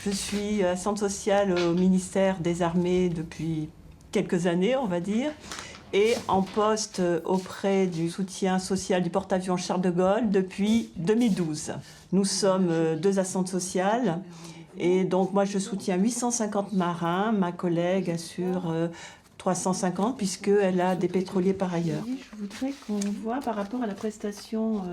Je suis assistante sociale au ministère des Armées depuis quelques années, on va dire, et en poste auprès du soutien social du porte-avions Charles de Gaulle depuis 2012. Nous sommes 2 assistantes sociales et donc moi je soutiens 850 marins, ma collègue assure 350 puisqu'elle a des pétroliers par ailleurs. Je voudrais qu'on voit par rapport à la prestation,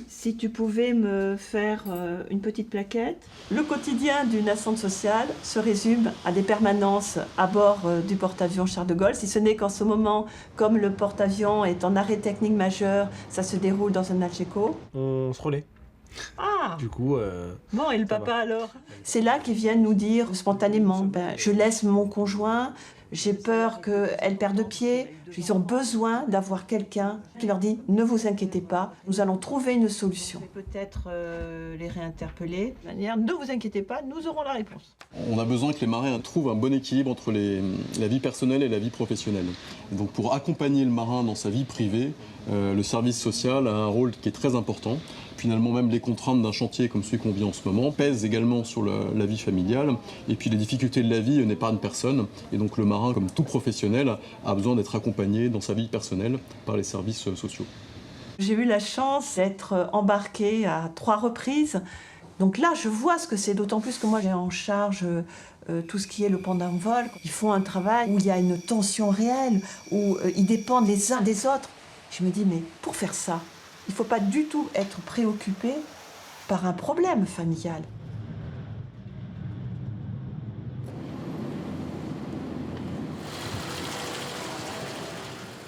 si tu pouvais me faire une petite plaquette. Le quotidien d'une assistante sociale se résume à des permanences à bord du porte-avions Charles de Gaulle, si ce n'est qu'en ce moment, comme le porte-avions est en arrêt technique majeur, ça se déroule dans un Algeco. On se relaie. Ah! Du coup, Bon, et le papa alors? C'est là qu'ils viennent nous dire spontanément, je laisse mon conjoint, j'ai peur qu'elle perde pied. Ils ont besoin d'avoir quelqu'un qui leur dit ne vous inquiétez pas, nous allons trouver une solution. Peut-être les réinterpeller. De manière, ne vous inquiétez pas, nous aurons la réponse. On a besoin que les marins trouvent un bon équilibre entre la vie personnelle et la vie professionnelle. Et donc pour accompagner le marin dans sa vie privée, le service social a un rôle qui est très important. Finalement, même les contraintes d'un chantier comme celui qu'on vit en ce moment pèsent également sur la vie familiale. Et puis les difficultés de la vie n'épargnent personne. Et donc le marin, comme tout professionnel, a besoin d'être accompagné dans sa vie personnelle par les services sociaux. J'ai eu la chance d'être embarquée à 3 reprises. Donc là, je vois ce que c'est, d'autant plus que moi j'ai en charge tout ce qui est le pendant-vol. Ils font un travail où il y a une tension réelle, où ils dépendent les uns des autres. Je me dis, mais pour faire ça, il ne faut pas du tout être préoccupé par un problème familial.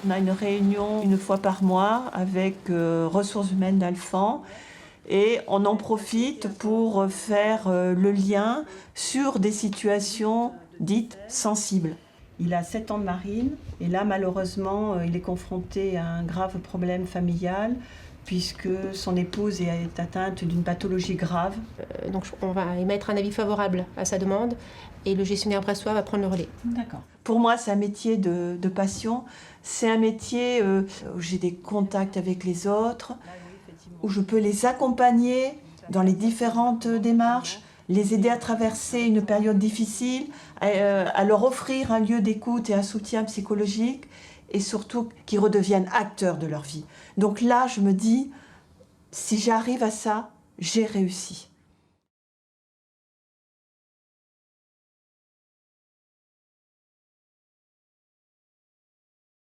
On a une réunion 1 fois par mois avec ressources humaines d'Alfan et on en profite pour faire le lien sur des situations dites sensibles. Il a 7 ans de marine et là malheureusement il est confronté à un grave problème familial puisque son épouse est atteinte d'une pathologie grave. Donc on va émettre un avis favorable à sa demande et le gestionnaire brestois va prendre le relais. D'accord. Pour moi, c'est un métier de passion. C'est un métier où j'ai des contacts avec les autres, où je peux les accompagner dans les différentes démarches, les aider à traverser une période difficile, à leur offrir un lieu d'écoute et un soutien psychologique, et surtout qu'ils redeviennent acteurs de leur vie. Donc là, je me dis, si j'arrive à ça, j'ai réussi.